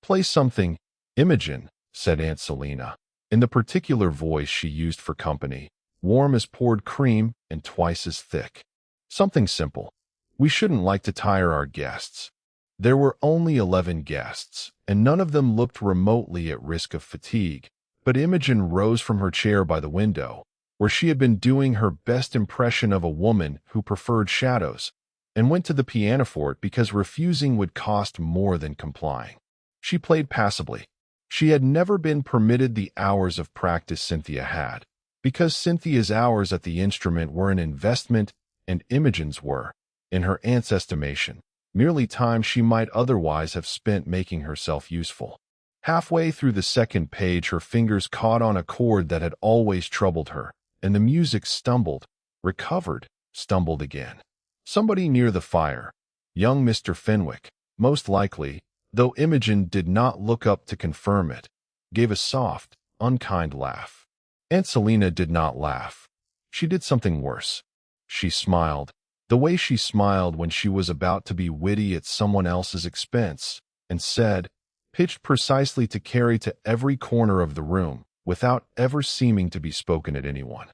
Play something, Imogen, said Aunt Selina, in the particular voice she used for company, warm as poured cream and twice as thick. Something simple. We shouldn't like to tire our guests. There were only 11 guests, and none of them looked remotely at risk of fatigue, but Imogen rose from her chair by the window, where she had been doing her best impression of a woman who preferred shadows, and went to the pianoforte because refusing would cost more than complying. She played passively. She had never been permitted the hours of practice Cynthia had, because Cynthia's hours at the instrument were an investment and Imogen's were, in her aunt's estimation, merely time she might otherwise have spent making herself useful. Halfway through the second page, her fingers caught on a chord that had always troubled her, and the music stumbled, recovered, stumbled again. Somebody near the fire, young Mr. Fenwick, most likely, though Imogen did not look up to confirm it, gave a soft, unkind laugh. Aunt Selina did not laugh. She did something worse. She smiled, the way she smiled when she was about to be witty at someone else's expense, and said, pitched precisely to carry to every corner of the room, without ever seeming to be spoken at anyone.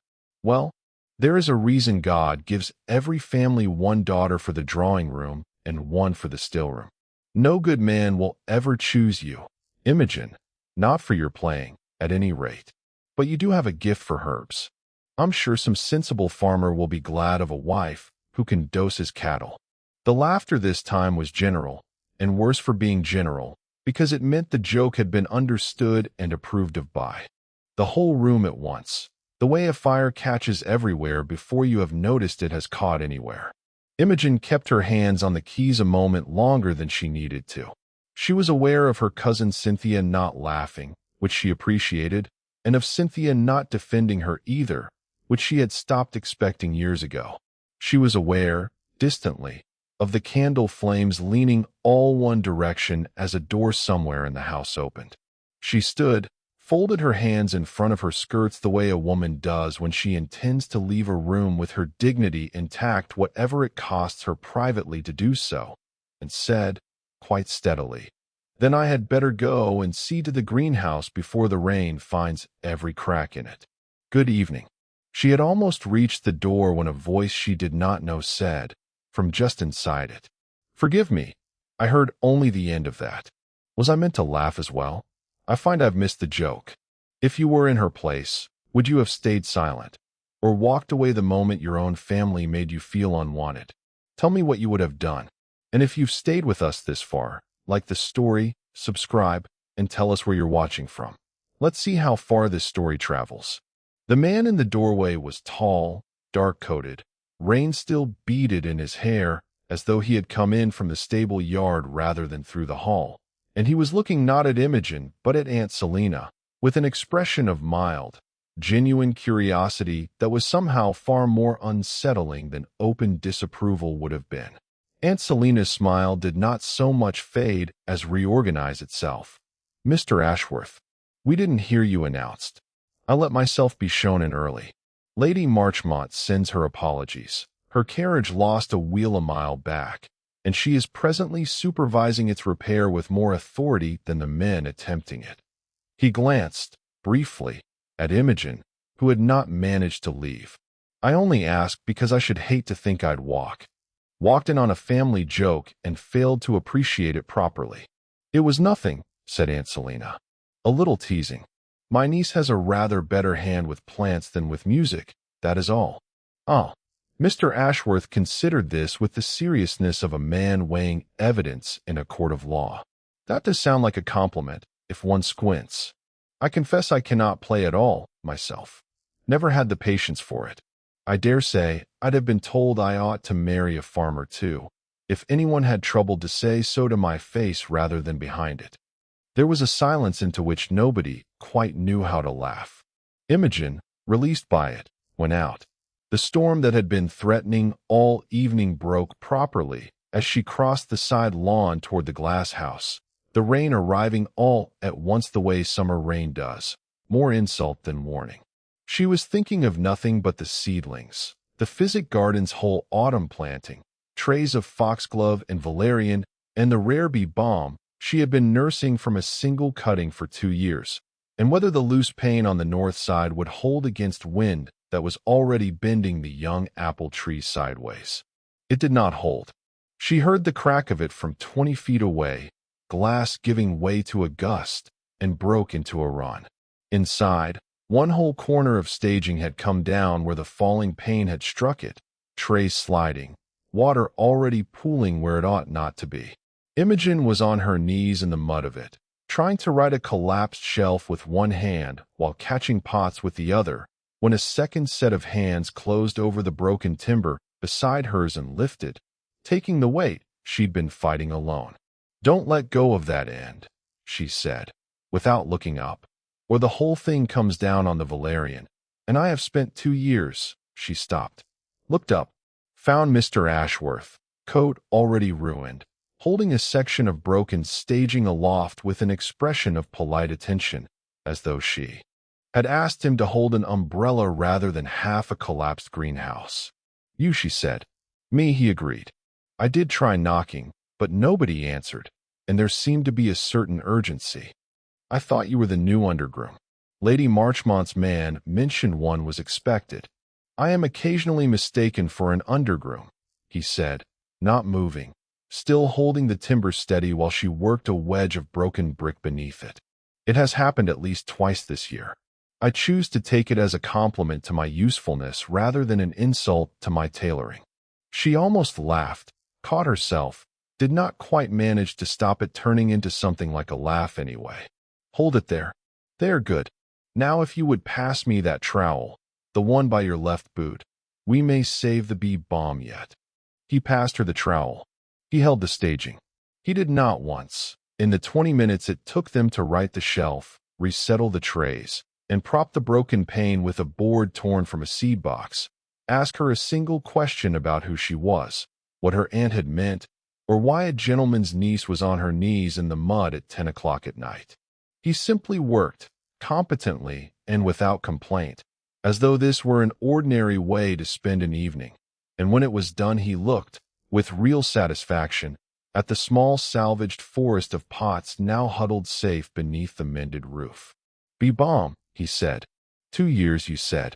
Well, there is a reason God gives every family one daughter for the drawing room and one for the stillroom. No good man will ever choose you, Imogen, not for your playing, at any rate. But you do have a gift for herbs. I'm sure some sensible farmer will be glad of a wife who can dose his cattle. The laughter this time was general, and worse for being general, because it meant the joke had been understood and approved of by the whole room at once, the way a fire catches everywhere before you have noticed it has caught anywhere. Imogen kept her hands on the keys a moment longer than she needed to. She was aware of her cousin Cynthia not laughing, which she appreciated, and of Cynthia not defending her either, which she had stopped expecting years ago. She was aware, distantly, of the candle flames leaning all one direction as a door somewhere in the house opened. She stood, folded her hands in front of her skirts the way a woman does when she intends to leave a room with her dignity intact whatever it costs her privately to do so, and said, quite steadily, "Then I had better go and see to the greenhouse before the rain finds every crack in it. Good evening." She had almost reached the door when a voice she did not know said, from just inside it, "Forgive me, I heard only the end of that. Was I meant to laugh as well? I find I've missed the joke. If you were in her place, would you have stayed silent, or walked away the moment your own family made you feel unwanted? Tell me what you would have done. And if you've stayed with us this far, like the story, subscribe, and tell us where you're watching from. Let's see how far this story travels." The man in the doorway was tall, dark-coated, rain still beaded in his hair, as though he had come in from the stable yard rather than through the hall, and he was looking not at Imogen but at Aunt Selina, with an expression of mild, genuine curiosity that was somehow far more unsettling than open disapproval would have been. Aunt Selina's smile did not so much fade as reorganize itself. "Mr. Ashworth, we didn't hear you announced. I'll let myself be shown in early. Lady Marchmont sends her apologies. Her carriage lost a wheel a mile back, and she is presently supervising its repair with more authority than the men attempting it." He glanced, briefly, at Imogen, who had not managed to leave. "I only asked because I should hate to think I'd walked in on a family joke and failed to appreciate it properly." "It was nothing," said Aunt Selina. "A little teasing. My niece has a rather better hand with plants than with music, that is all." Ah, Mr. Ashworth considered this with the seriousness of a man weighing evidence in a court of law. "That does sound like a compliment, if one squints. I confess I cannot play at all, myself. Never had the patience for it. I dare say I'd have been told I ought to marry a farmer too, if anyone had troubled to say so to my face rather than behind it." There was a silence into which nobody quite knew how to laugh. Imogen, released by it, went out. The storm that had been threatening all evening broke properly as she crossed the side lawn toward the glass house, the rain arriving all at once the way summer rain does, more insult than warning. She was thinking of nothing but the seedlings, the Physic Garden's whole autumn planting, trays of foxglove and valerian, and the rare bee balm She had been nursing from a single cutting for 2 years, and whether the loose pane on the north side would hold against wind that was already bending the young apple tree sideways. It did not hold. She heard the crack of it from 20 feet away, glass giving way to a gust, and broke into a run. Inside, one whole corner of staging had come down where the falling pane had struck it, trays sliding, water already pooling where it ought not to be. Imogen was on her knees in the mud of it, trying to right a collapsed shelf with one hand while catching pots with the other, when a second set of hands closed over the broken timber beside hers and lifted, taking the weight she'd been fighting alone. "Don't let go of that end," she said, without looking up, "or the whole thing comes down on the Valerian. And I have spent 2 years." She stopped, looked up, found Mr. Ashworth, coat already ruined, holding a section of broken staging aloft with an expression of polite attention, as though she had asked him to hold an umbrella rather than half a collapsed greenhouse. "You," she said. "Me," he agreed. "I did try knocking, but nobody answered, and there seemed to be a certain urgency. I thought you were the new undergroom. Lady Marchmont's man mentioned one was expected. I am occasionally mistaken for an undergroom," he said, not moving, still holding the timber steady while she worked a wedge of broken brick beneath it. "It has happened at least twice this year. I choose to take it as a compliment to my usefulness rather than an insult to my tailoring." She almost laughed, caught herself, did not quite manage to stop it turning into something like a laugh anyway. "Hold it there. There, good. Now if you would pass me that trowel, the one by your left boot. We may save the bee balm yet." He passed her the trowel. He held the staging. He did not once, in the 20 minutes it took them to right the shelf, resettle the trays, and prop the broken pane with a board torn from a seed box, ask her a single question about who she was, what her aunt had meant, or why a gentleman's niece was on her knees in the mud at 10 o'clock at night. He simply worked, competently and without complaint, as though this were an ordinary way to spend an evening, and when it was done he looked, with real satisfaction, at the small salvaged forest of pots now huddled safe beneath the mended roof. "Bee balm," he said. 2 years, you said.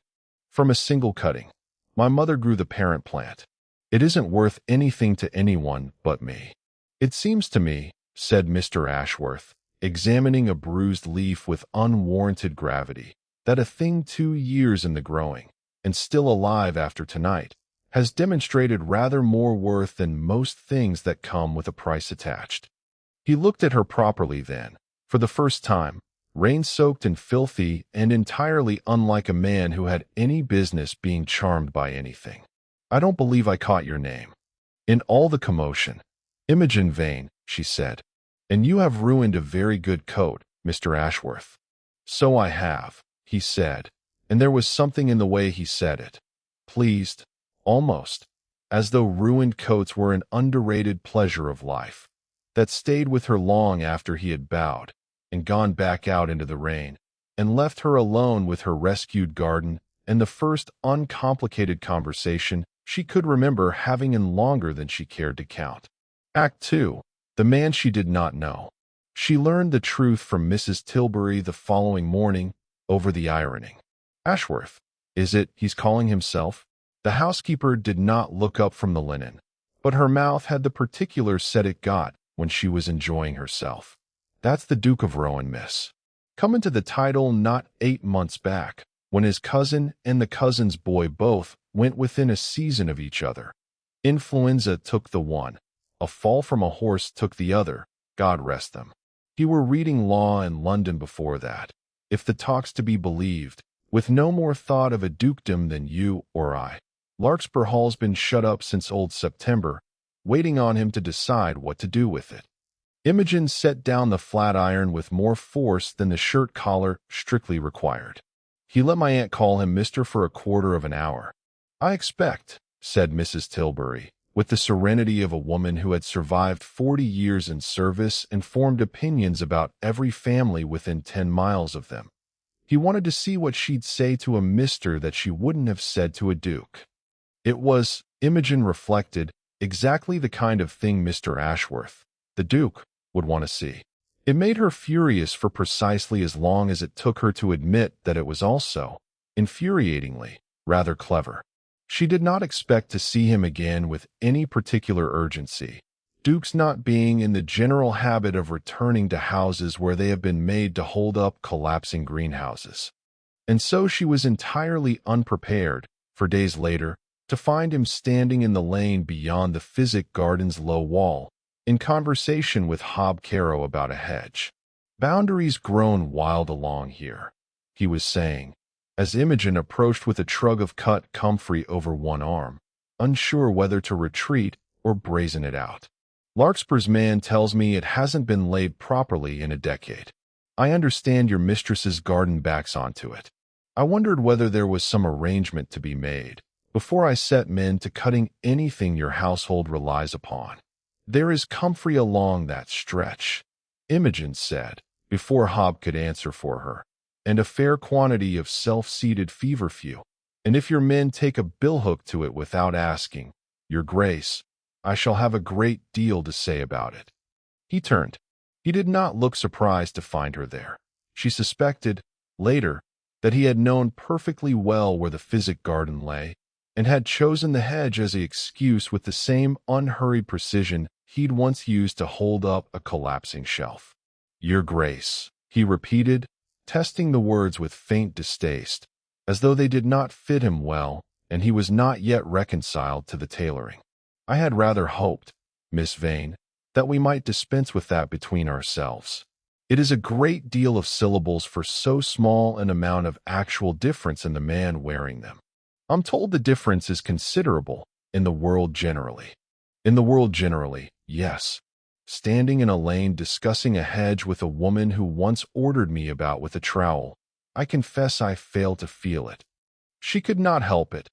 From a single cutting. My mother grew the parent plant. It isn't worth anything to anyone but me." "It seems to me," said Mr. Ashworth, examining a bruised leaf with unwarranted gravity, "that a thing 2 years in the growing, and still alive after tonight, has demonstrated rather more worth than most things that come with a price attached." He looked at her properly then, for the first time, rain-soaked and filthy and entirely unlike a man who had any business being charmed by anything. "I don't believe I caught your name." In all the commotion, "Imogen Vane," she said. "And you have ruined a very good coat, Mr. Ashworth." "So I have," he said, and there was something in the way he said it. Pleased, almost, as though ruined coats were an underrated pleasure of life, that stayed with her long after he had bowed and gone back out into the rain, and left her alone with her rescued garden and the first uncomplicated conversation she could remember having in longer than she cared to count. Act 2. The man she did not know. She learned the truth from Mrs. Tilbury the following morning over the ironing. "Ashworth, is it he's calling himself?" The housekeeper did not look up from the linen, but her mouth had the particular set it got when she was enjoying herself. "That's the Duke of Rowan, miss. Come into the title not 8 months back, when his cousin and the cousin's boy both went within a season of each other. Influenza took the one, a fall from a horse took the other, God rest them. He were reading law in London before that, if the talk's to be believed, with no more thought of a dukedom than you or I. Larkspur Hall's been shut up since old September, waiting on him to decide what to do with it." Imogen set down the flat iron with more force than the shirt collar strictly required. "He let my aunt call him Mister for a quarter of an hour." "I expect," said Mrs. Tilbury, with the serenity of a woman who had survived 40 years in service and formed opinions about every family within 10 miles of them. "He wanted to see what she'd say to a mister that she wouldn't have said to a duke." It was, Imogen reflected, exactly the kind of thing Mr. Ashworth, the duke, would want to see. It made her furious for precisely as long as it took her to admit that it was also, infuriatingly, rather clever. She did not expect to see him again with any particular urgency, dukes not being in the general habit of returning to houses where they have been made to hold up collapsing greenhouses. And so she was entirely unprepared, for days later, to find him standing in the lane beyond the physic garden's low wall, in conversation with Hob Caro about a hedge. "Boundaries grown wild along here," he was saying, as Imogen approached with a trug of cut comfrey over one arm, unsure whether to retreat or brazen it out. "Larkspur's man tells me it hasn't been laid properly in a decade. I understand your mistress's garden backs onto it. I wondered whether there was some arrangement to be made, before I set men to cutting anything your household relies upon." "There is comfrey along that stretch," Imogen said, before Hob could answer for her, "and a fair quantity of self-seeded feverfew. And if your men take a billhook to it without asking, your grace, I shall have a great deal to say about it." He turned. He did not look surprised to find her there. She suspected, later, that he had known perfectly well where the physic garden lay, and had chosen the hedge as an excuse with the same unhurried precision he'd once used to hold up a collapsing shelf. "Your grace," he repeated, testing the words with faint distaste, as though they did not fit him well, and he was not yet reconciled to the tailoring. "I had rather hoped, Miss Vane, that we might dispense with that between ourselves. It is a great deal of syllables for so small an amount of actual difference in the man wearing them. I'm told the difference is considerable in the world generally." "In the world generally, yes. Standing in a lane discussing a hedge with a woman who once ordered me about with a trowel, I confess I fail to feel it." She could not help it.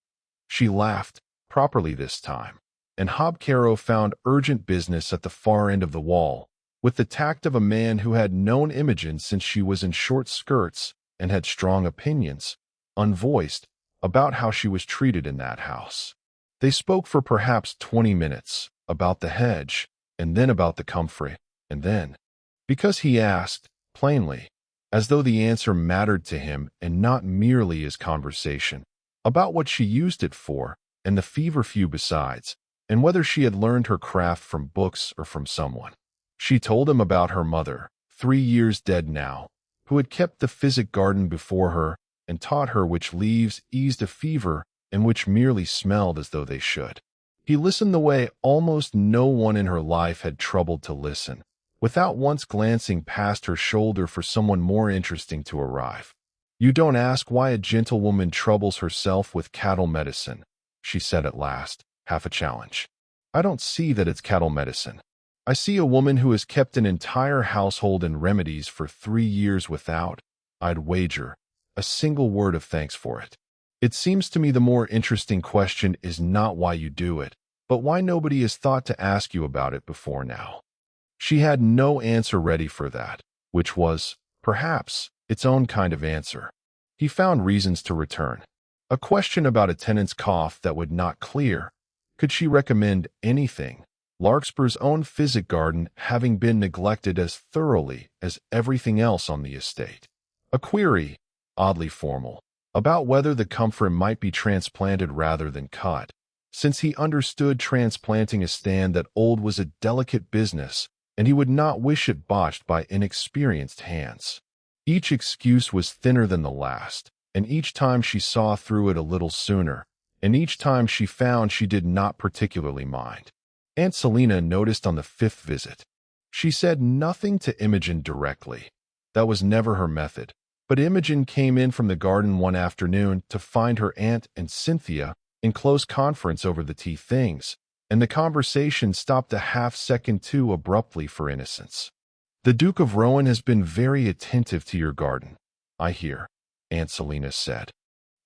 She laughed, properly this time, and Hob Caro found urgent business at the far end of the wall, with the tact of a man who had known Imogen since she was in short skirts and had strong opinions, unvoiced, about how she was treated in that house. They spoke for perhaps 20 minutes, about the hedge, and then about the comfrey, and then, because he asked, plainly, as though the answer mattered to him and not merely his conversation, about what she used it for, and the feverfew besides, and whether she had learned her craft from books or from someone. She told him about her mother, 3 years dead now, who had kept the physic garden before her and taught her which leaves eased a fever and which merely smelled as though they should. He listened the way almost no one in her life had troubled to listen, without once glancing past her shoulder for someone more interesting to arrive. "You don't ask why a gentlewoman troubles herself with cattle medicine," she said at last, half a challenge. "I don't see that it's cattle medicine. I see a woman who has kept an entire household in remedies for 3 years without, I'd wager, a single word of thanks for it. It seems to me the more interesting question is not why you do it, but why nobody has thought to ask you about it before now." She had no answer ready for that, which was, perhaps, its own kind of answer. He found reasons to return. A question about a tenant's cough that would not clear. Could she recommend anything? Larkspur's own physic garden having been neglected as thoroughly as everything else on the estate. A query, oddly formal, about whether the comfrey might be transplanted rather than cut, since he understood transplanting a stand that old was a delicate business, and he would not wish it botched by inexperienced hands. Each excuse was thinner than the last, and each time she saw through it a little sooner, and each time she found she did not particularly mind. Aunt Selina noticed on the 5th visit. She said nothing to Imogen directly. That was never her method. But Imogen came in from the garden one afternoon to find her aunt and Cynthia in close conference over the tea things, and the conversation stopped a half-second too abruptly for innocence. "The Duke of Rowan has been very attentive to your garden, I hear," Aunt Selina said.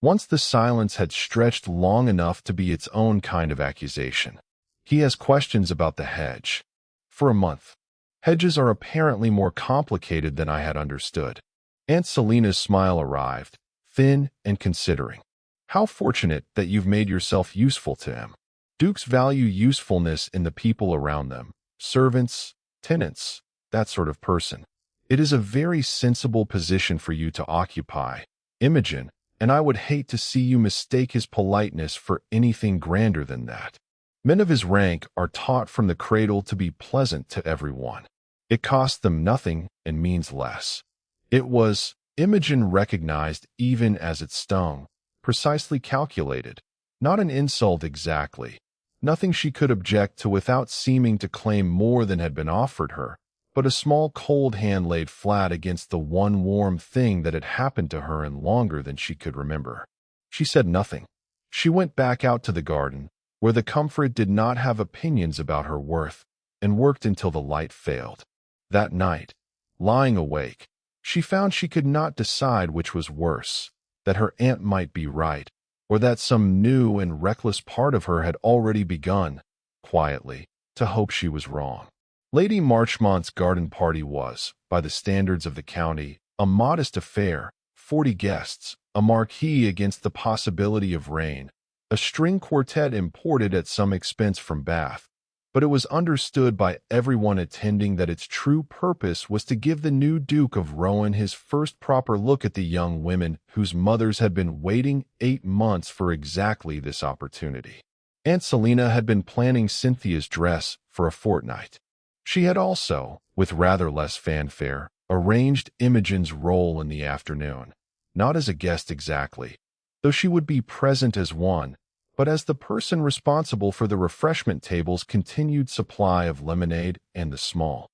Once the silence had stretched long enough to be its own kind of accusation. "He has questions about the hedge." "For a month. Hedges are apparently more complicated than I had understood." Aunt Selina's smile arrived, thin and considering. "How fortunate that you've made yourself useful to him. Dukes value usefulness in the people around them, servants, tenants, that sort of person. It is a very sensible position for you to occupy, Imogen, and I would hate to see you mistake his politeness for anything grander than that. Men of his rank are taught from the cradle to be pleasant to everyone. It costs them nothing and means less. It was, Imogen recognized even as it stung, precisely calculated, not an insult exactly, nothing she could object to without seeming to claim more than had been offered her, but a small cold hand laid flat against the one warm thing that had happened to her in longer than she could remember. She said nothing. She went back out to the garden, where the comfort did not have opinions about her worth, and worked until the light failed. That night, lying awake, she found she could not decide which was worse, that her aunt might be right, or that some new and reckless part of her had already begun, quietly, to hope she was wrong. Lady Marchmont's garden party was, by the standards of the county, a modest affair, 40 guests, a marquee against the possibility of rain, a string quartet imported at some expense from Bath, but it was understood by everyone attending that its true purpose was to give the new Duke of Rohan his first proper look at the young women whose mothers had been waiting 8 months for exactly this opportunity. Aunt Selina had been planning Cynthia's dress for a fortnight. She had also, with rather less fanfare, arranged Imogen's role in the afternoon, not as a guest exactly, though she would be present as one, but as the person responsible for the refreshment table's continued supply of lemonade and the small,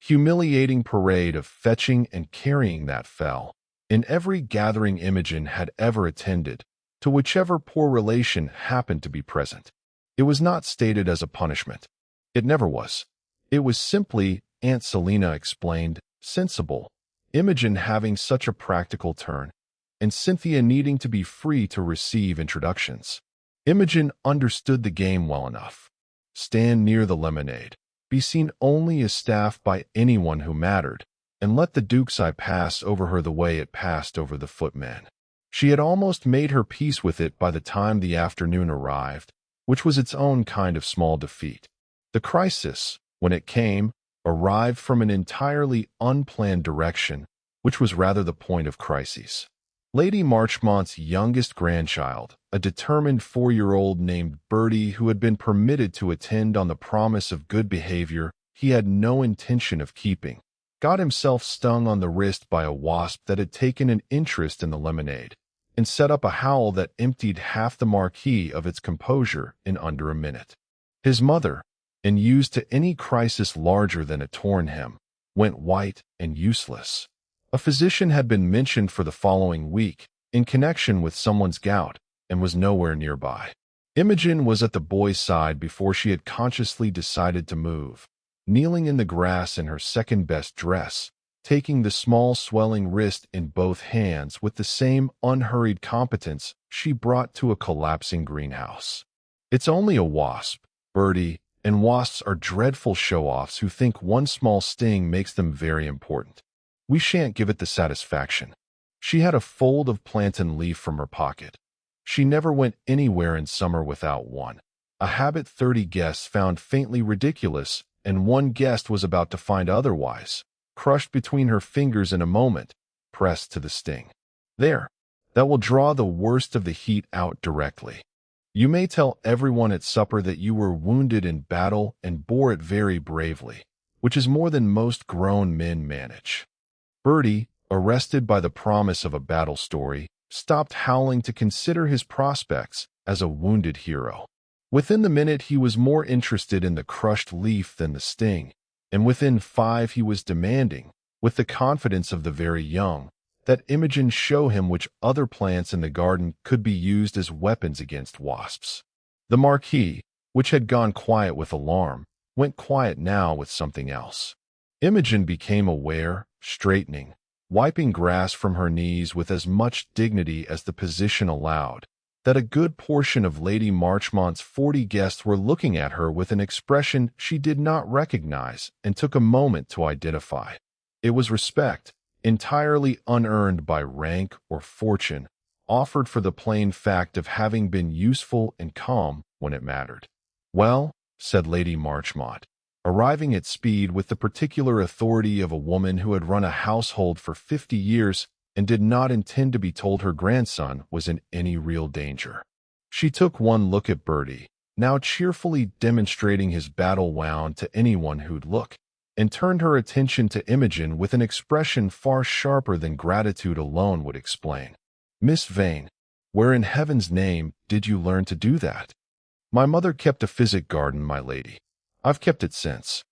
humiliating parade of fetching and carrying that fell, in every gathering Imogen had ever attended, to whichever poor relation happened to be present. It was not stated as a punishment. It never was. It was simply, Aunt Selina explained, sensible, Imogen having such a practical turn, and Cynthia needing to be free to receive introductions. Imogen understood the game well enough. Stand near the lemonade, be seen only as staff by anyone who mattered, and let the Duke's eye pass over her the way it passed over the footman. She had almost made her peace with it by the time the afternoon arrived, which was its own kind of small defeat. The crisis, when it came, arrived from an entirely unplanned direction, which was rather the point of crises. Lady Marchmont's youngest grandchild, a determined 4-year-old named Bertie who had been permitted to attend on the promise of good behavior he had no intention of keeping, got himself stung on the wrist by a wasp that had taken an interest in the lemonade, and set up a howl that emptied half the marquee of its composure in under a minute. His mother, unused to any crisis larger than a torn hem, went white and useless. A physician had been mentioned for the following week, in connection with someone's gout, and was nowhere nearby. Imogen was at the boy's side before she had consciously decided to move, kneeling in the grass in her second-best dress, taking the small swelling wrist in both hands with the same unhurried competence she brought to a collapsing greenhouse. "It's only a wasp, Bertie, and wasps are dreadful show-offs who think one small sting makes them very important. We shan't give it the satisfaction." She had a fold of plantain leaf from her pocket. She never went anywhere in summer without one, a habit 30 guests found faintly ridiculous, and one guest was about to find otherwise, crushed between her fingers in a moment, pressed to the sting. "There, that will draw the worst of the heat out directly. You may tell everyone at supper that you were wounded in battle and bore it very bravely, which is more than most grown men manage." Bertie, arrested by the promise of a battle story, stopped howling to consider his prospects as a wounded hero. Within the minute he was more interested in the crushed leaf than the sting, and within 5 he was demanding, with the confidence of the very young, that Imogen show him which other plants in the garden could be used as weapons against wasps. The marquis, which had gone quiet with alarm, went quiet now with something else. Imogen became aware, straightening, wiping grass from her knees with as much dignity as the position allowed, that a good portion of Lady Marchmont's 40 guests were looking at her with an expression she did not recognize and took a moment to identify. It was respect, entirely unearned by rank or fortune, offered for the plain fact of having been useful and calm when it mattered. "Well," said Lady Marchmont, arriving at speed with the particular authority of a woman who had run a household for 50 years and did not intend to be told her grandson was in any real danger. She took one look at Bertie, now cheerfully demonstrating his battle wound to anyone who'd look, and turned her attention to Imogen with an expression far sharper than gratitude alone would explain. "Miss Vane, where in heaven's name did you learn to do that?" "My mother kept a physic garden, my lady. I've kept it since."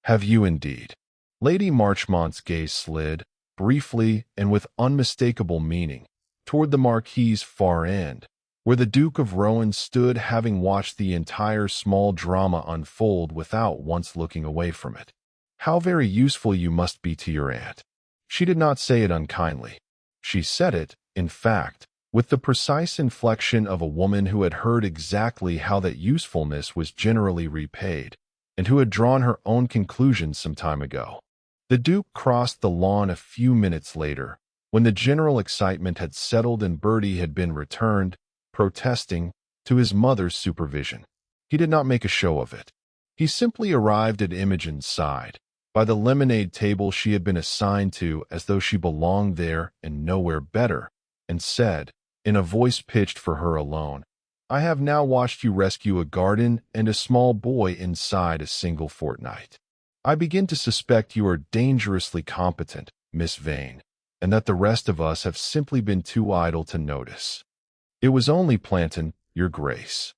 "Have you indeed?" Lady Marchmont's gaze slid, briefly and with unmistakable meaning, toward the Marquis's far end, where the Duke of Rowan stood, having watched the entire small drama unfold without once looking away from it. "How very useful you must be to your aunt." She did not say it unkindly. She said it, in fact, with the precise inflection of a woman who had heard exactly how that usefulness was generally repaid, and who had drawn her own conclusions some time ago. The Duke crossed the lawn a few minutes later, when the general excitement had settled and Bertie had been returned, protesting, to his mother's supervision. He did not make a show of it. He simply arrived at Imogen's side, by the lemonade table she had been assigned to as though she belonged there and nowhere better, and said, in a voice pitched for her alone, "I have now watched you rescue a garden and a small boy inside a single fortnight. I begin to suspect you are dangerously competent, Miss Vane, and that the rest of us have simply been too idle to notice. It was only plantain, your grace.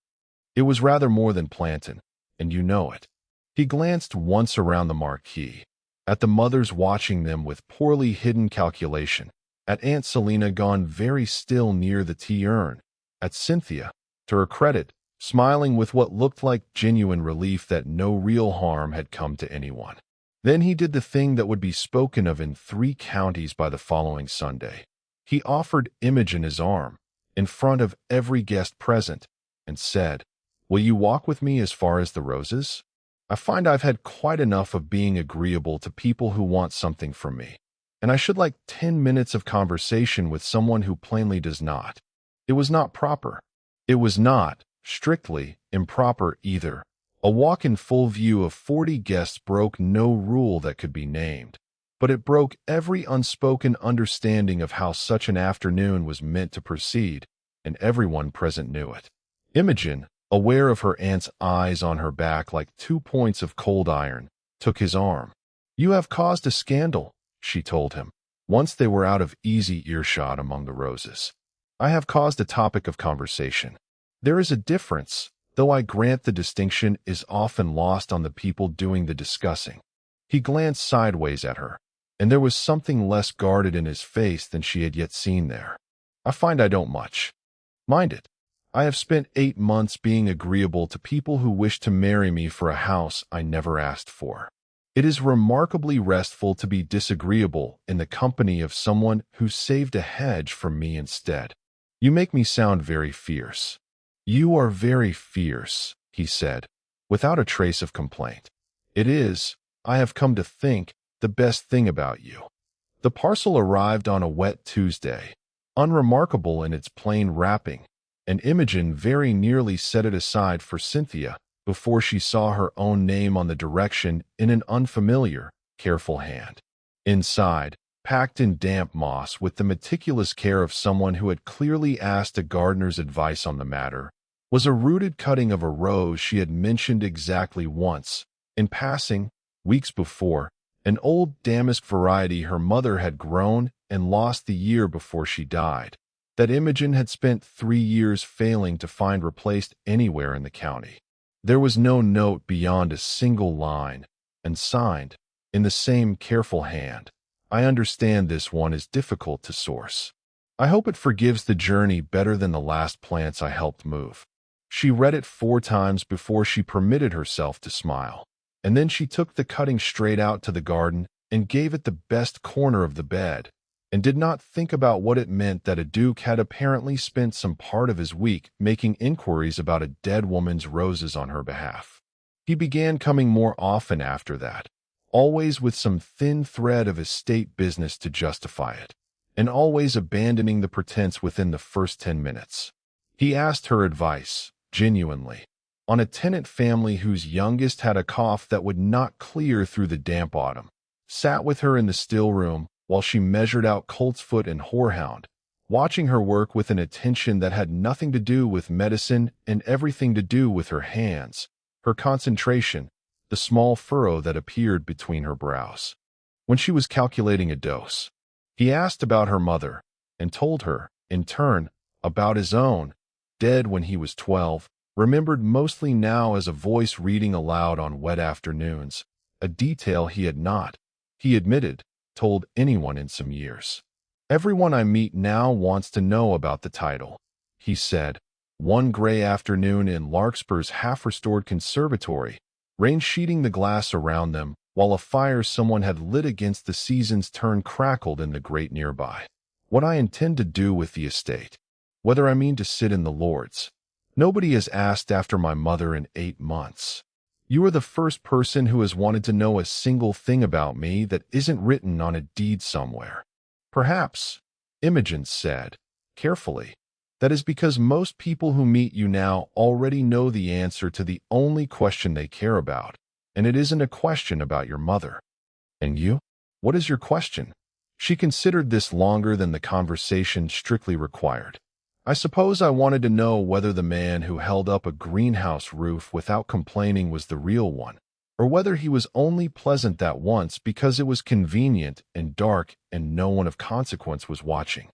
It was rather more than plantain, and you know it." He glanced once around the Marquis, at the mothers watching them with poorly hidden calculation, at Aunt Selina gone very still near the tea urn, at Cynthia, to her credit, smiling with what looked like genuine relief that no real harm had come to anyone. Then he did the thing that would be spoken of in 3 counties by the following Sunday. He offered Imogen his arm, in front of every guest present, and said, "Will you walk with me as far as the roses? I find I've had quite enough of being agreeable to people who want something from me, and I should like 10 minutes of conversation with someone who plainly does not." It was not proper. It was not, strictly, improper either. A walk in full view of 40 guests broke no rule that could be named, but it broke every unspoken understanding of how such an afternoon was meant to proceed, and everyone present knew it. Imogen, aware of her aunt's eyes on her back like 2 points of cold iron, took his arm. "You have caused a scandal," she told him, once they were out of easy earshot among the roses. "I have caused a topic of conversation. There is a difference, though I grant the distinction is often lost on the people doing the discussing." He glanced sideways at her, and there was something less guarded in his face than she had yet seen there. "I find I don't much mind it. I have spent 8 months being agreeable to people who wish to marry me for a house I never asked for. It is remarkably restful to be disagreeable in the company of someone who saved a hedge from me instead." "You make me sound very fierce." "You are very fierce," he said, without a trace of complaint. "It is, I have come to think, the best thing about you." The parcel arrived on a wet Tuesday, unremarkable in its plain wrapping, and Imogen very nearly set it aside for Cynthia before she saw her own name on the direction in an unfamiliar, careful hand. Inside, packed in damp moss with the meticulous care of someone who had clearly asked a gardener's advice on the matter, was a rooted cutting of a rose she had mentioned exactly once, in passing, weeks before, an old damask variety her mother had grown and lost the year before she died, that Imogen had spent 3 years failing to find replaced anywhere in the county. There was no note beyond a single line, and signed, in the same careful hand, "I understand this one is difficult to source. I hope it forgives the journey better than the last plants I helped move." She read it 4 times before she permitted herself to smile, and then she took the cutting straight out to the garden and gave it the best corner of the bed, and did not think about what it meant that a duke had apparently spent some part of his week making inquiries about a dead woman's roses on her behalf. He began coming more often after that, always with some thin thread of estate business to justify it, and always abandoning the pretense within the first 10 minutes. He asked her advice, genuinely, on a tenant family whose youngest had a cough that would not clear through the damp autumn, sat with her in the still room while she measured out coltsfoot and horehound, watching her work with an attention that had nothing to do with medicine and everything to do with her hands, her concentration, the small furrow that appeared between her brows. When she was calculating a dose, he asked about her mother and told her, in turn, about his own, dead when he was 12, remembered mostly now as a voice reading aloud on wet afternoons, a detail he had not, he admitted, told anyone in some years. Everyone I meet now wants to know about the title, he said, one gray afternoon in Larkspur's half-restored conservatory, rain sheeting the glass around them, while a fire someone had lit against the season's turn crackled in the grate nearby. What I intend to do with the estate. Whether I mean to sit in the Lords. Nobody has asked after my mother in 8 months. You are the first person who has wanted to know a single thing about me that isn't written on a deed somewhere. Perhaps, Imogen said, carefully, that is because most people who meet you now already know the answer to the only question they care about, and it isn't a question about your mother. And you? What is your question? She considered this longer than the conversation strictly required. I suppose I wanted to know whether the man who held up a greenhouse roof without complaining was the real one, or whether he was only pleasant that once because it was convenient and dark and no one of consequence was watching.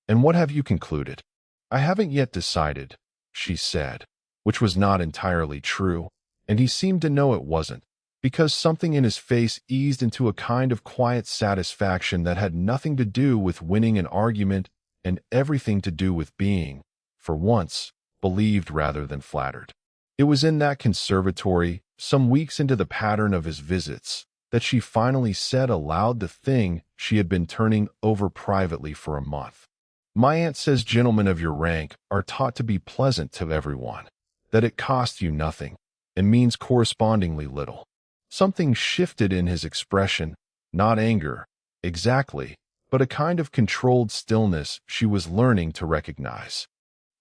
And what have you concluded? I haven't yet decided, she said, which was not entirely true, and he seemed to know it wasn't, because something in his face eased into a kind of quiet satisfaction that had nothing to do with winning an argument and everything to do with being, for once, believed rather than flattered. It was in that conservatory, some weeks into the pattern of his visits, that she finally said aloud the thing she had been turning over privately for a month. My aunt says gentlemen of your rank are taught to be pleasant to everyone, that it costs you nothing, and means correspondingly little. Something shifted in his expression, not anger, exactly, but a kind of controlled stillness she was learning to recognize,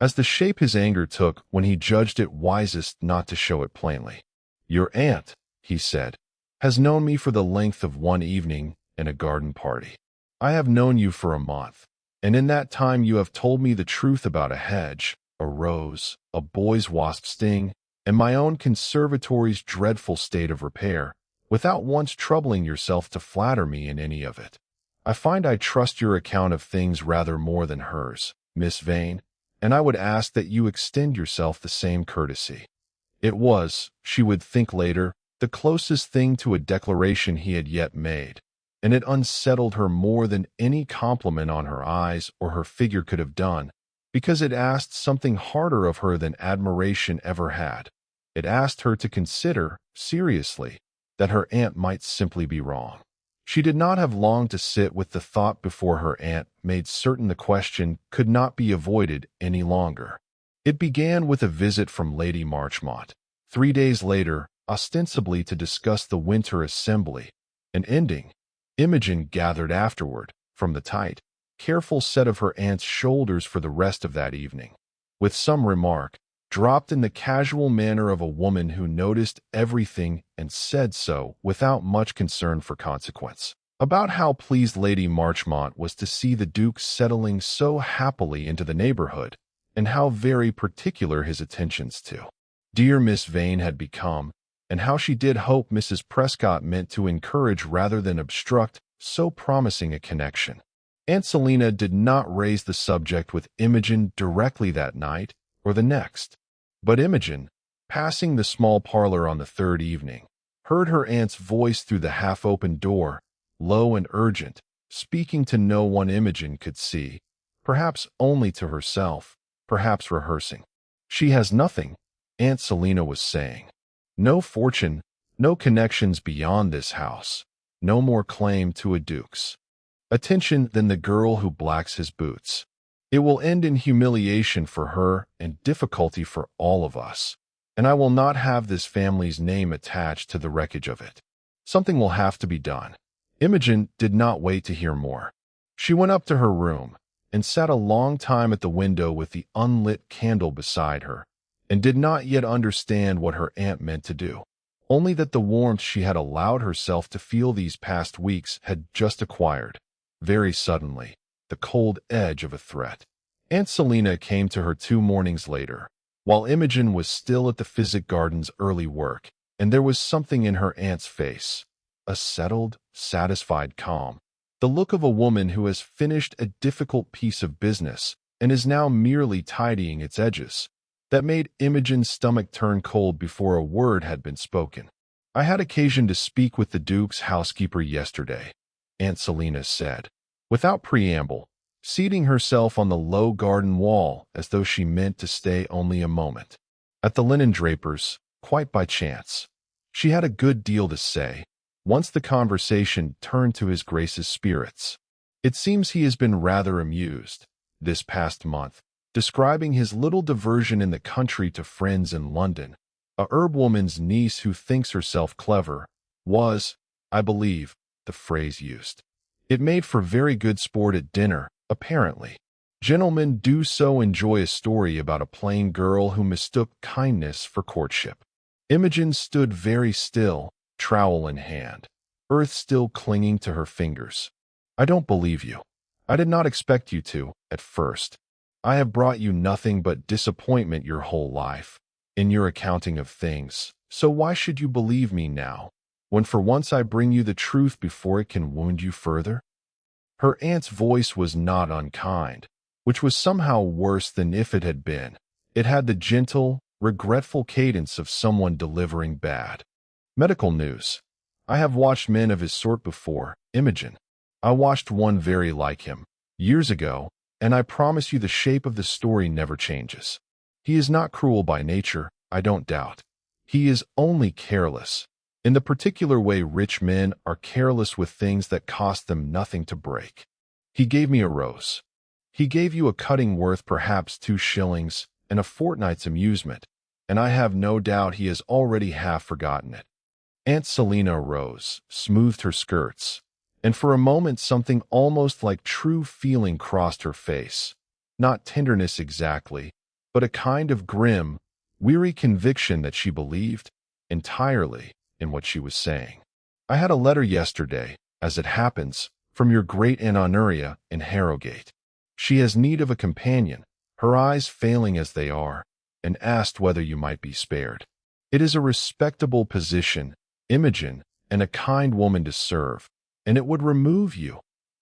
as the shape his anger took when he judged it wisest not to show it plainly. Your aunt, he said, has known me for the length of one evening and a garden party. I have known you for a month, and in that time you have told me the truth about a hedge, a rose, a boy's wasp sting, and my own conservatory's dreadful state of repair, without once troubling yourself to flatter me in any of it. I find I trust your account of things rather more than hers, Miss Vane, and I would ask that you extend yourself the same courtesy. It was, she would think later, the closest thing to a declaration he had yet made, and it unsettled her more than any compliment on her eyes or her figure could have done, because it asked something harder of her than admiration ever had. It asked her to consider, seriously, that her aunt might simply be wrong. She did not have long to sit with the thought before her aunt made certain the question could not be avoided any longer. It began with a visit from Lady Marchmont, 3 days later, ostensibly to discuss the winter assembly, and ending, Imogen gathered afterward, from the tight, careful set of her aunt's shoulders for the rest of that evening, with some remark, dropped in the casual manner of a woman who noticed everything and said so without much concern for consequence, about how pleased Lady Marchmont was to see the Duke settling so happily into the neighborhood, and how very particular his attentions to dear Miss Vane had become, and how she did hope Mrs. Prescott meant to encourage rather than obstruct so promising a connection. Aunt Selina did not raise the subject with Imogen directly that night or the next, but Imogen, passing the small parlor on the third evening, heard her aunt's voice through the half-open door, low and urgent, speaking to no one Imogen could see, perhaps only to herself, perhaps rehearsing. She has nothing, Aunt Selina was saying. No fortune, no connections beyond this house, no more claim to a duke's attention than the girl who blacks his boots. It will end in humiliation for her and difficulty for all of us, and I will not have this family's name attached to the wreckage of it. Something will have to be done. Imogen did not wait to hear more. She went up to her room and sat a long time at the window with the unlit candle beside her, and did not yet understand what her aunt meant to do. Only that the warmth she had allowed herself to feel these past weeks had just acquired, very suddenly, the cold edge of a threat. Aunt Selina came to her 2 mornings later, while Imogen was still at the Physic Garden's early work, and there was something in her aunt's face, a settled, satisfied calm, the look of a woman who has finished a difficult piece of business and is now merely tidying its edges, that made Imogen's stomach turn cold before a word had been spoken. "I had occasion to speak with the Duke's housekeeper yesterday," Aunt Selina said, without preamble, seating herself on the low garden wall as though she meant to stay only a moment. "At the linen draper's, quite by chance. She had a good deal to say, once the conversation turned to His Grace's spirits. It seems he has been rather amused, this past month, describing his little diversion in the country to friends in London. A herb-woman's niece who thinks herself clever was, I believe, the phrase used. It made for very good sport at dinner, apparently. Gentlemen do so enjoy a story about a plain girl who mistook kindness for courtship." Imogen stood very still, trowel in hand, earth still clinging to her fingers. "I don't believe you. I did not expect you to, at first. I have brought you nothing but disappointment your whole life, in your accounting of things, so why should you believe me now, when for once I bring you the truth before it can wound you further?" Her aunt's voice was not unkind, which was somehow worse than if it had been. It had the gentle, regretful cadence of someone delivering bad medical news. "I have watched men of his sort before, Imogen. I watched one very like him, years ago, and I promise you the shape of the story never changes. He is not cruel by nature, I don't doubt. He is only careless, in the particular way rich men are careless with things that cost them nothing to break. He gave me a rose. He gave you a cutting worth perhaps 2 shillings and a fortnight's amusement, and I have no doubt he has already half forgotten it." Aunt Selina rose, smoothed her skirts, and for a moment something almost like true feeling crossed her face. Not tenderness exactly, but a kind of grim, weary conviction that she believed, entirely, in what she was saying. "I had a letter yesterday, as it happens, from your great-aunt Honoria in Harrogate. She has need of a companion, her eyes failing as they are, and asked whether you might be spared. It is a respectable position, Imogen, and a kind woman to serve, and it would remove you,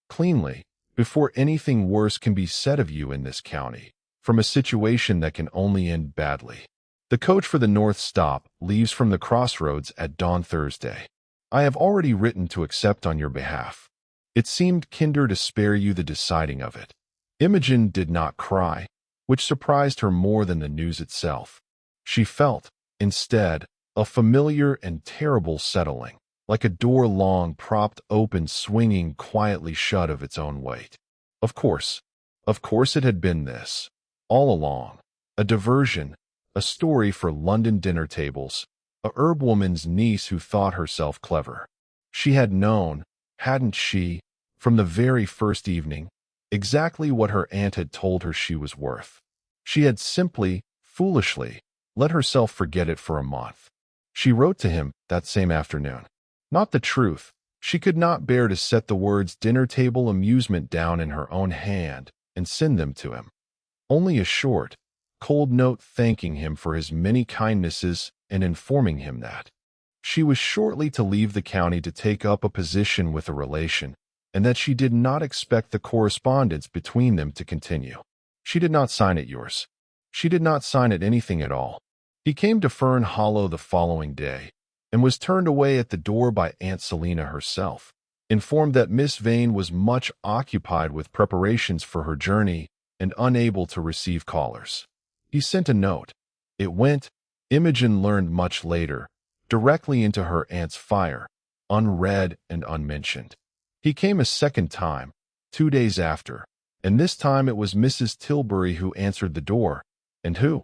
cleanly, before anything worse can be said of you in this county, from a situation that can only end badly. The coach for the North Stop leaves from the crossroads at dawn Thursday. I have already written to accept on your behalf. It seemed kinder to spare you the deciding of it." Imogen did not cry, which surprised her more than the news itself. She felt, instead, a familiar and terrible settling, like a door long propped open swinging quietly shut of its own weight. Of course it had been this, all along, a diversion, a story for London dinner tables, a herb-woman's niece who thought herself clever. She had known, hadn't she, from the very first evening, exactly what her aunt had told her she was worth. She had simply, foolishly, let herself forget it for a month. She wrote to him that same afternoon. Not the truth. She could not bear to set the words dinner-table amusement down in her own hand and send them to him. Only a short, cold note thanking him for his many kindnesses and informing him that she was shortly to leave the county to take up a position with a relation, and that she did not expect the correspondence between them to continue. She did not sign it yours. She did not sign it anything at all. He came to Fern Hollow the following day, and was turned away at the door by Aunt Selina herself, informed that Miss Vane was much occupied with preparations for her journey and unable to receive callers. He sent a note. It went, Imogen learned much later, directly into her aunt's fire, unread and unmentioned. He came a second time, 2 days after, and this time it was Mrs. Tilbury who answered the door, and who,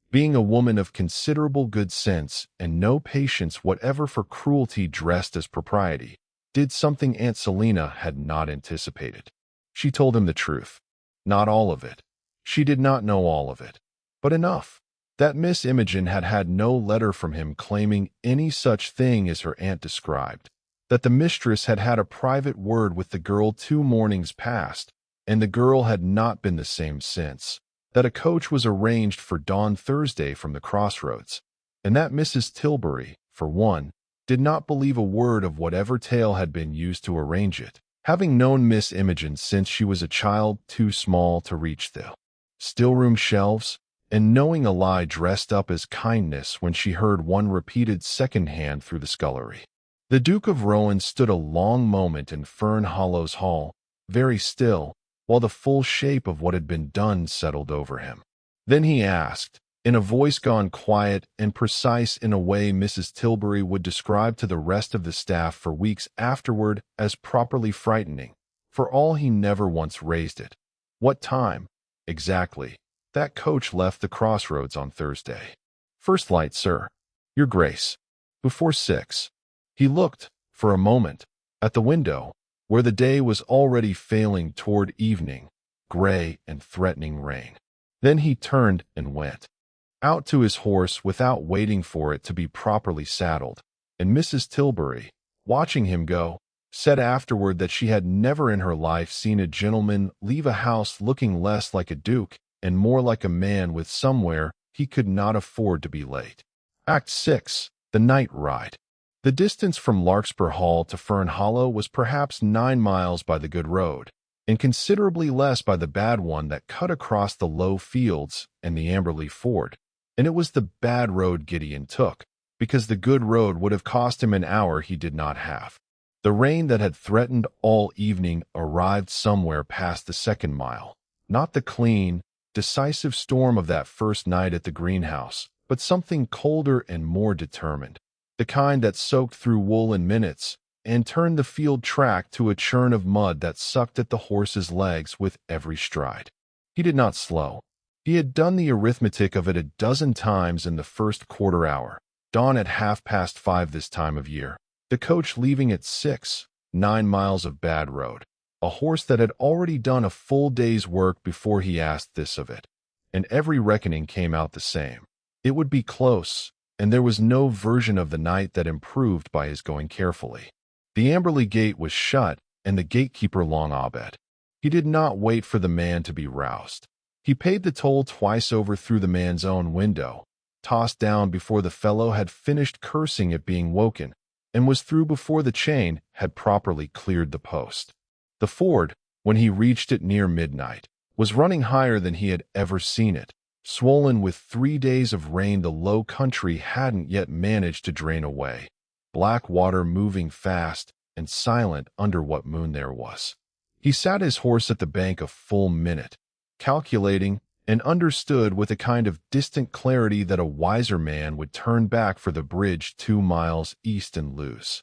being a woman of considerable good sense and no patience whatever for cruelty dressed as propriety, did something Aunt Selina had not anticipated. She told him the truth. Not all of it. She did not know all of it, but enough. that Miss Imogen had had no letter from him claiming any such thing as her aunt described, that the mistress had had a private word with the girl 2 mornings past, and the girl had not been the same since, that a coach was arranged for dawn Thursday from the crossroads, and that Mrs. Tilbury, for one, did not believe a word of whatever tale had been used to arrange it, having known Miss Imogen since she was a child too small to reach the still-room shelves, and knowing a lie dressed up as kindness when she heard one repeated second-hand through the scullery. The Duke of Rowan stood a long moment in Fern Hollow's hall, very still, while the full shape of what had been done settled over him. Then he asked, in a voice gone quiet and precise in a way Mrs. Tilbury would describe to the rest of the staff for weeks afterward as properly frightening, for all he never once raised it. What time, exactly, that coach left the crossroads on Thursday? First light, sir. Your Grace. Before 6. He looked, for a moment, at the window, where the day was already failing toward evening, gray and threatening rain. Then he turned and went out to his horse without waiting for it to be properly saddled, and Mrs. Tilbury, watching him go, said afterward that she had never in her life seen a gentleman leave a house looking less like a duke and more like a man with somewhere he could not afford to be late. Act 6. The Night Ride. The distance from Larkspur Hall to Fern Hollow was perhaps 9 miles by the good road, and considerably less by the bad one that cut across the low fields and the Amberley Ford. And it was the bad road Gideon took, because the good road would have cost him an hour he did not have. The rain that had threatened all evening arrived somewhere past the 2nd mile, not the clean, decisive storm of that first night at the greenhouse, but something colder and more determined, the kind that soaked through wool in minutes and turned the field track to a churn of mud that sucked at the horse's legs with every stride. He did not slow. He had done the arithmetic of it a dozen times in the first quarter hour. Dawn at 5:30 this time of year. The coach leaving at 6, 9 miles of bad road. A horse that had already done a full day's work before he asked this of it. And every reckoning came out the same. It would be close, and there was no version of the night that improved by his going carefully. The Amberley gate was shut, and the gatekeeper long abed. He did not wait for the man to be roused. He paid the toll twice over through the man's own window, tossed down before the fellow had finished cursing at being woken, and was through before the chain had properly cleared the post. The ford, when he reached it near midnight, was running higher than he had ever seen it, swollen with 3 days of rain the low country hadn't yet managed to drain away, black water moving fast and silent under what moon there was. He sat his horse at the bank a full minute, calculating, and understood with a kind of distant clarity that a wiser man would turn back for the bridge 2 miles east and lose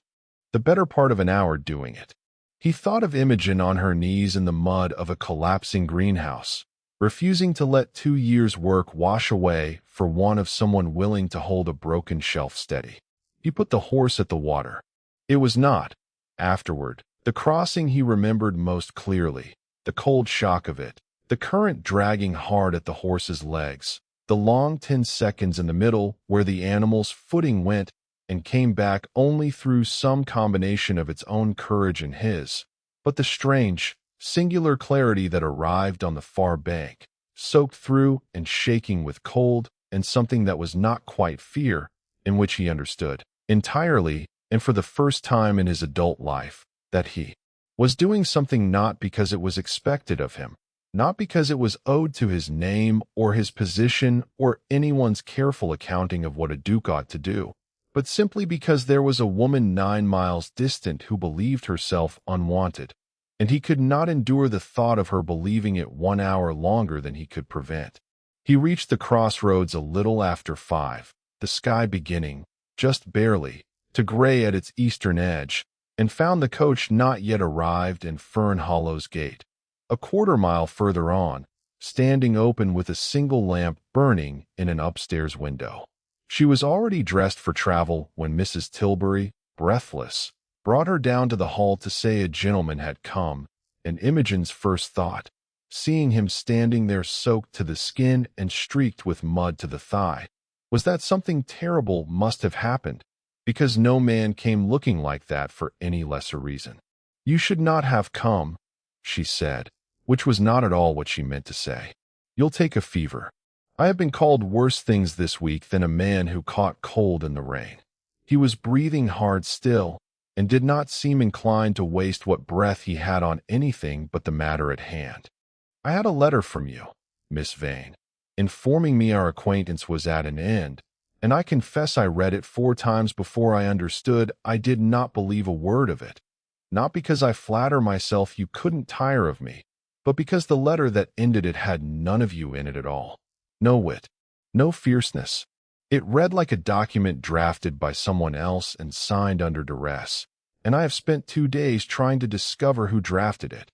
the better part of an hour doing it. He thought of Imogen on her knees in the mud of a collapsing greenhouse, refusing to let 2 years' work wash away for want of someone willing to hold a broken shelf steady. He put the horse at the water. It was not, afterward, the crossing he remembered most clearly, the cold shock of it, the current dragging hard at the horse's legs, the long 10 seconds in the middle where the animal's footing went and came back only through some combination of its own courage and his, but the strange, singular clarity that arrived on the far bank, soaked through and shaking with cold and something that was not quite fear, in which he understood, entirely and for the first time in his adult life, that he was doing something not because it was expected of him, not because it was owed to his name or his position or anyone's careful accounting of what a duke ought to do, but simply because there was a woman 9 miles distant who believed herself unwanted, and he could not endure the thought of her believing it 1 hour longer than he could prevent. He reached the crossroads a little after 5, the sky beginning, just barely, to gray at its eastern edge, and found the coach not yet arrived in Fern Hollow's gate. A quarter-mile further on, standing open with a single lamp burning in an upstairs window. She was already dressed for travel when Mrs. Tilbury, breathless, brought her down to the hall to say a gentleman had come, and Imogen's first thought, seeing him standing there soaked to the skin and streaked with mud to the thigh, was that something terrible must have happened, because no man came looking like that for any lesser reason. "You should not have come," she said, which was not at all what she meant to say. "You'll take a fever." I have been called worse things this week than a man who caught cold in the rain. He was breathing hard still, and did not seem inclined to waste what breath he had on anything but the matter at hand. "I had a letter from you, Miss Vane, informing me our acquaintance was at an end, and I confess I read it 4 times before I understood. I did not believe a word of it. Not because I flatter myself you couldn't tire of me, but because the letter that ended it had none of you in it at all. No wit, no fierceness. It read like a document drafted by someone else and signed under duress, and I have spent 2 days trying to discover who drafted it.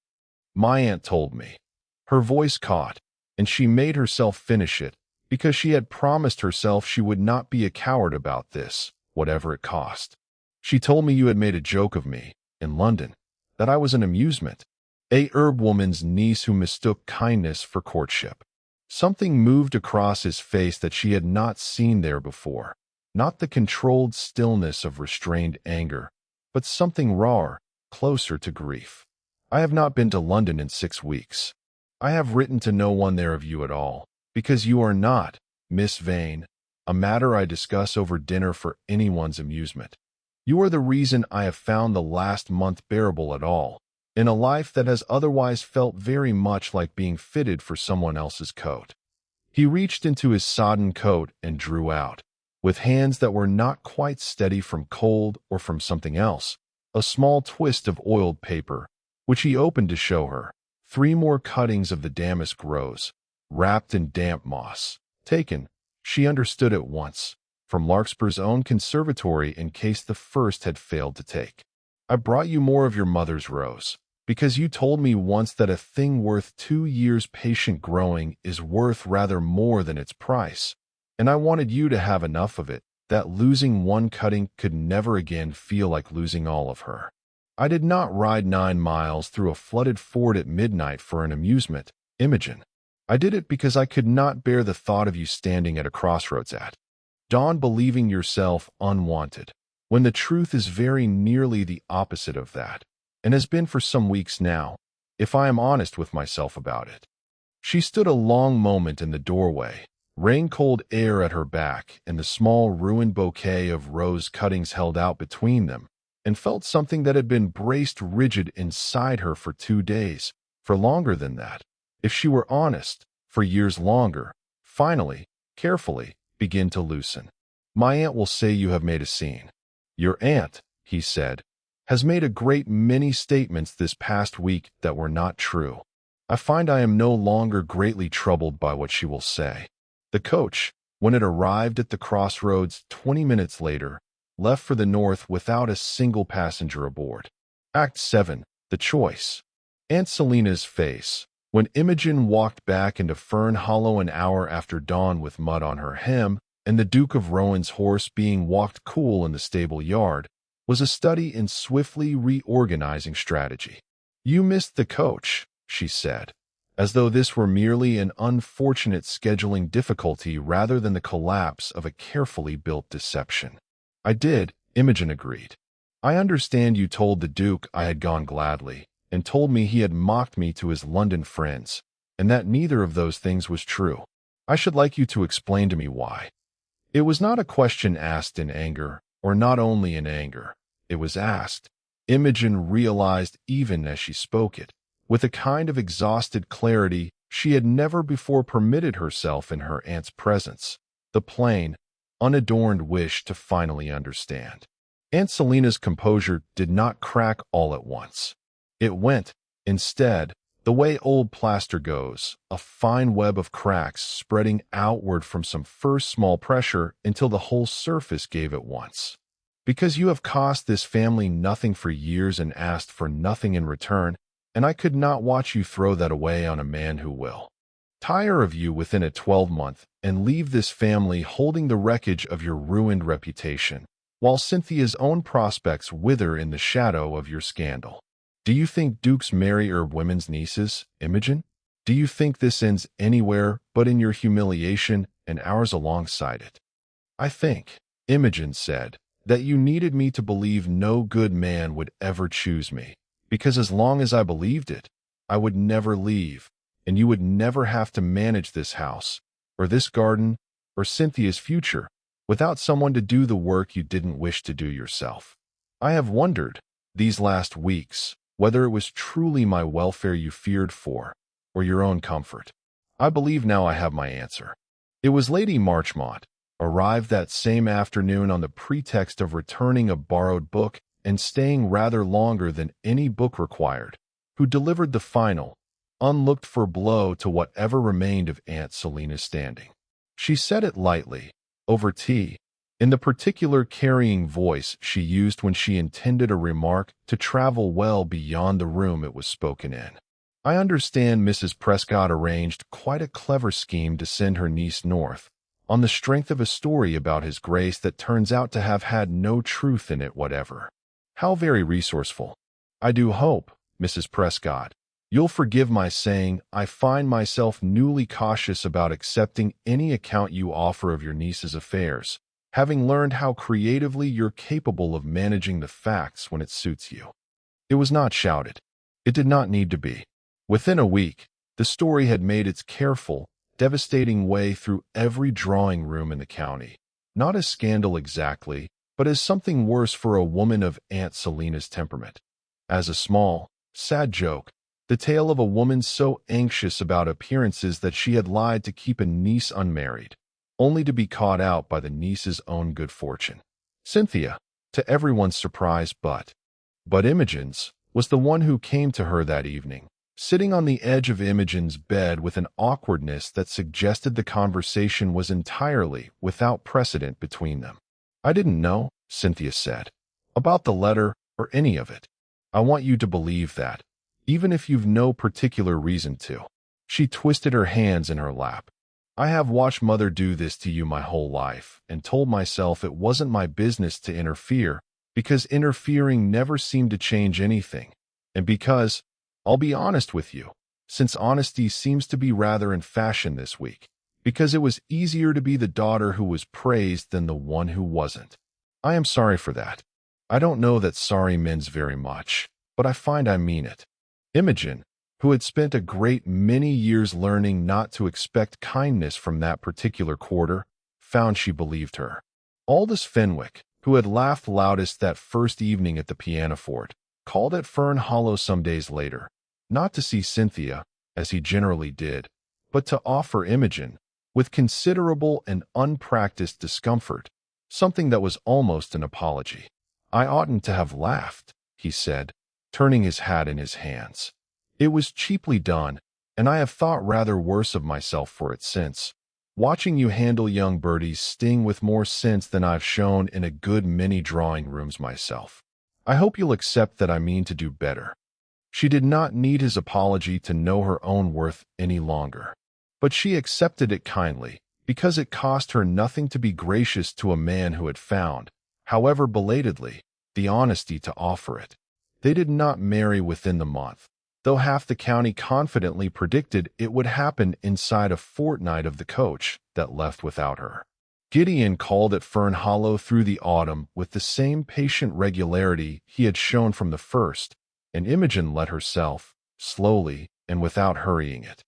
My aunt told me." Her voice caught, and she made herself finish it, because she had promised herself she would not be a coward about this, whatever it cost. "She told me you had made a joke of me, in London, that I was an amusement, a herb-woman's niece who mistook kindness for courtship." Something moved across his face that she had not seen there before, not the controlled stillness of restrained anger, but something rawer, closer to grief. "I have not been to London in 6 weeks. I have written to no one there of you at all, because you are not, Miss Vane, a matter I discuss over dinner for anyone's amusement. You are the reason I have found the last month bearable at all, in a life that has otherwise felt very much like being fitted for someone else's coat." He reached into his sodden coat and drew out, with hands that were not quite steady from cold or from something else, a small twist of oiled paper, which he opened to show her. 3 more cuttings of the damask rose, wrapped in damp moss, taken, she understood at once, from Larkspur's own conservatory in case the first had failed to take. "I brought you more of your mother's rose, because you told me once that a thing worth 2 years' patient growing is worth rather more than its price, and I wanted you to have enough of it, that losing 1 cutting could never again feel like losing all of her. I did not ride 9 miles through a flooded ford at midnight for an amusement, Imogen. I did it because I could not bear the thought of you standing at a crossroads at dawn believing yourself unwanted, when the truth is very nearly the opposite of that, and has been for some weeks now, if I am honest with myself about it." She stood a long moment in the doorway, rain-cold air at her back and the small ruined bouquet of rose cuttings held out between them, and felt something that had been braced rigid inside her for 2 days, for longer than that, if she were honest, for years longer, finally, carefully, begin to loosen. "My aunt will say you have made a scene." "Your aunt," he said, "has made a great many statements this past week that were not true. I find I am no longer greatly troubled by what she will say." The coach, when it arrived at the crossroads 20 minutes later, left for the north without a single passenger aboard. Act 7. The Choice. Aunt Selina's face, when Imogen walked back into Fern Hollow an hour after dawn with mud on her hem, and the Duke of Rowan's horse being walked cool in the stable yard, was a study in swiftly reorganizing strategy. "You missed the coach," she said, as though this were merely an unfortunate scheduling difficulty rather than the collapse of a carefully built deception. "I did," Imogen agreed. "I understand you told the Duke I had gone gladly, and told me he had mocked me to his London friends, and that neither of those things was true. I should like you to explain to me why." It was not a question asked in anger, or not only in anger. It was asked, Imogen realized even as she spoke it, with a kind of exhausted clarity she had never before permitted herself in her aunt's presence, the plain, unadorned wish to finally understand. Aunt Selina's composure did not crack all at once. It went, instead, the way old plaster goes, a fine web of cracks spreading outward from some first small pressure until the whole surface gave at once. "Because you have cost this family nothing for years and asked for nothing in return, and I could not watch you throw that away on a man who will tire of you within a 12-month and leave this family holding the wreckage of your ruined reputation, while Cynthia's own prospects wither in the shadow of your scandal. Do you think dukes marry herb women's nieces, Imogen? Do you think this ends anywhere but in your humiliation and ours alongside it? I think, Imogen said, that you needed me to believe no good man would ever choose me, because as long as I believed it, I would never leave, and you would never have to manage this house, or this garden, or Cynthia's future, without someone to do the work you didn't wish to do yourself. I have wondered, these last weeks, whether it was truly my welfare you feared for, or your own comfort. I believe now I have my answer. It was Lady Marchmont, arrived that same afternoon on the pretext of returning a borrowed book and staying rather longer than any book required, who delivered the final, unlooked-for blow to whatever remained of Aunt Selina's standing. She said it lightly, over tea, in the particular carrying voice she used when she intended a remark to travel well beyond the room it was spoken in. I understand Mrs. Prescott arranged quite a clever scheme to send her niece north, on the strength of a story about His Grace that turns out to have had no truth in it whatever. How very resourceful. I do hope, Mrs. Prescott, you'll forgive my saying I find myself newly cautious about accepting any account you offer of your niece's affairs, having learned how creatively you're capable of managing the facts when it suits you. It was not shouted. It did not need to be. Within a week, the story had made its careful, devastating way through every drawing room in the county, not as scandal exactly, but as something worse for a woman of Aunt Selina's temperament. As a small, sad joke, the tale of a woman so anxious about appearances that she had lied to keep a niece unmarried, only to be caught out by the niece's own good fortune. Cynthia, to everyone's surprise but Imogen's, was the one who came to her that evening, sitting on the edge of Imogen's bed with an awkwardness that suggested the conversation was entirely without precedent between them. I didn't know, Cynthia said, about the letter or any of it. I want you to believe that, even if you've no particular reason to. She twisted her hands in her lap. I have watched Mother do this to you my whole life and told myself it wasn't my business to interfere because interfering never seemed to change anything, and because, I'll be honest with you, since honesty seems to be rather in fashion this week, because it was easier to be the daughter who was praised than the one who wasn't. I am sorry for that. I don't know that sorry means very much, but I find I mean it. Imogen, who had spent a great many years learning not to expect kindness from that particular quarter, found she believed her. Aldous Fenwick, who had laughed loudest that first evening at the pianoforte, called at Fern Hollow some days later, not to see Cynthia, as he generally did, but to offer Imogen, with considerable and unpracticed discomfort, something that was almost an apology. I oughtn't to have laughed, he said, turning his hat in his hands. It was cheaply done, and I have thought rather worse of myself for it since. Watching you handle young birdies sting with more sense than I've shown in a good many drawing rooms myself. I hope you'll accept that I mean to do better. She did not need his apology to know her own worth any longer, but she accepted it kindly, because it cost her nothing to be gracious to a man who had found, however belatedly, the honesty to offer it. They did not marry within the month, though half the county confidently predicted it would happen inside a fortnight of the coach that left without her. Gideon called at Fern Hollow through the autumn with the same patient regularity he had shown from the first, and Imogen let herself, slowly and without hurrying it,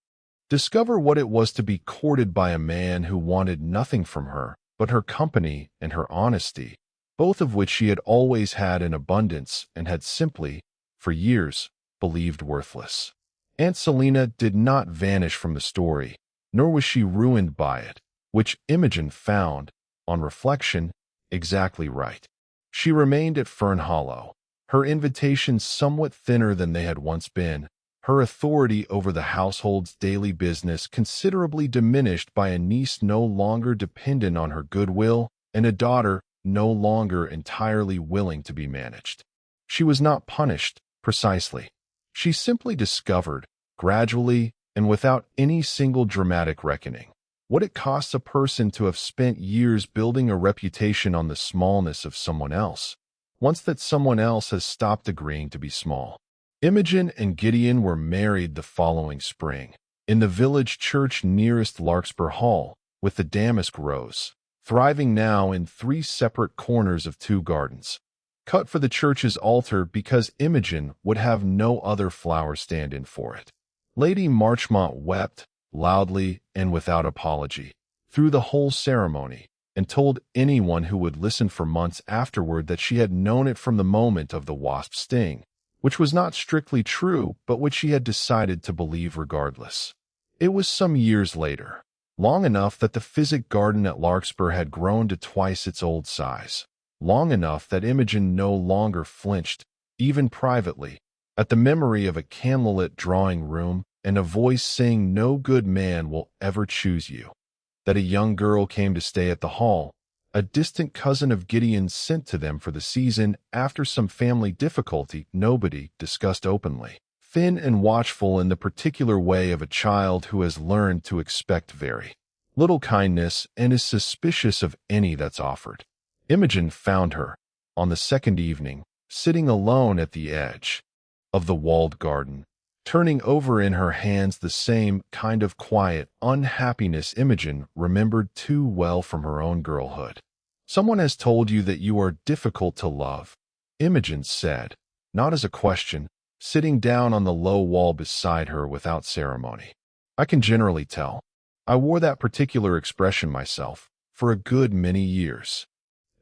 discover what it was to be courted by a man who wanted nothing from her but her company and her honesty, both of which she had always had in abundance and had simply, for years, believed worthless. Aunt Selina did not vanish from the story, nor was she ruined by it, which Imogen found, on reflection, exactly right. She remained at Fern Hollow, her invitations somewhat thinner than they had once been, her authority over the household's daily business considerably diminished by a niece no longer dependent on her goodwill and a daughter no longer entirely willing to be managed. She was not punished, precisely. She simply discovered, gradually and without any single dramatic reckoning, what it costs a person to have spent years building a reputation on the smallness of someone else, once that someone else has stopped agreeing to be small. Imogen and Gideon were married the following spring, in the village church nearest Larkspur Hall, with the damask rose, thriving now in 3 separate corners of 2 gardens, cut for the church's altar because Imogen would have no other flower stand in for it. Lady Marchmont wept, loudly and without apology, through the whole ceremony, and told anyone who would listen for months afterward that she had known it from the moment of the wasp's sting, which was not strictly true, but which she had decided to believe regardless. It was some years later, long enough that the physic garden at Larkspur had grown to twice its old size, long enough that Imogen no longer flinched, even privately, at the memory of a candlelit drawing room and a voice saying no good man will ever choose you. That a young girl came to stay at the hall, a distant cousin of Gideon's sent to them for the season after some family difficulty nobody discussed openly, thin and watchful in the particular way of a child who has learned to expect very little kindness and is suspicious of any that's offered. Imogen found her, on the second evening, sitting alone at the edge of the walled garden, turning over in her hands the same kind of quiet unhappiness Imogen remembered too well from her own girlhood. "Someone has told you that you are difficult to love," Imogen said, not as a question, sitting down on the low wall beside her without ceremony. "I can generally tell. I wore that particular expression myself, for a good many years."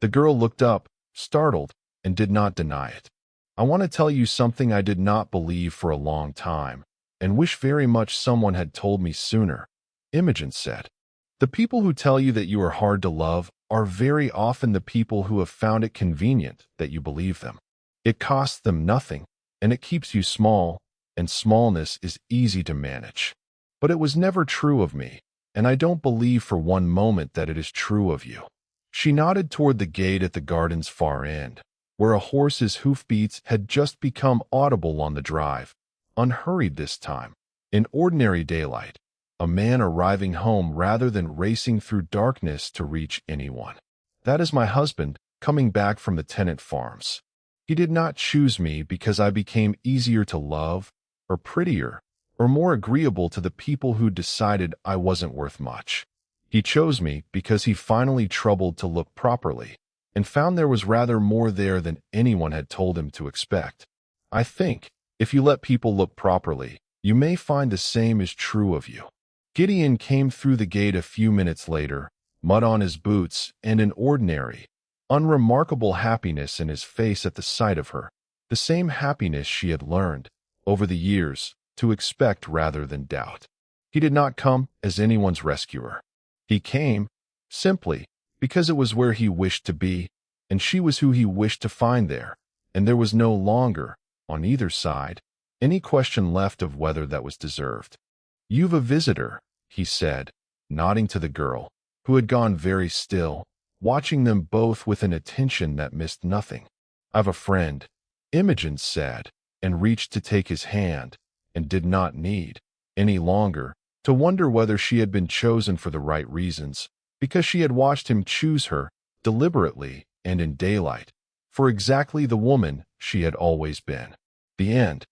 The girl looked up, startled, and did not deny it. "I want to tell you something I did not believe for a long time, and wish very much someone had told me sooner," Imogen said. "The people who tell you that you are hard to love are very often the people who have found it convenient that you believe them. It costs them nothing, and it keeps you small, and smallness is easy to manage. But it was never true of me, and I don't believe for one moment that it is true of you." She nodded toward the gate at the garden's far end, where a horse's hoofbeats had just become audible on the drive, unhurried this time, in ordinary daylight, a man arriving home rather than racing through darkness to reach anyone. "That is my husband, coming back from the tenant farms. He did not choose me because I became easier to love, or prettier, or more agreeable to the people who decided I wasn't worth much. He chose me because he finally troubled to look properly, and found there was rather more there than anyone had told him to expect. I think, if you let people look properly, you may find the same is true of you." Gideon came through the gate a few minutes later, mud on his boots and an ordinary, unremarkable happiness in his face at the sight of her, the same happiness she had learned, over the years, to expect rather than doubt. He did not come as anyone's rescuer. He came, simply, because it was where he wished to be, and she was who he wished to find there, and there was no longer, on either side, any question left of whether that was deserved. "You've a visitor," he said, nodding to the girl, who had gone very still, watching them both with an attention that missed nothing. "I've a friend," Imogen said, and reached to take his hand, and did not need, any longer, to wonder whether she had been chosen for the right reasons, because she had watched him choose her, deliberately and in daylight, for exactly the woman she had always been. The end.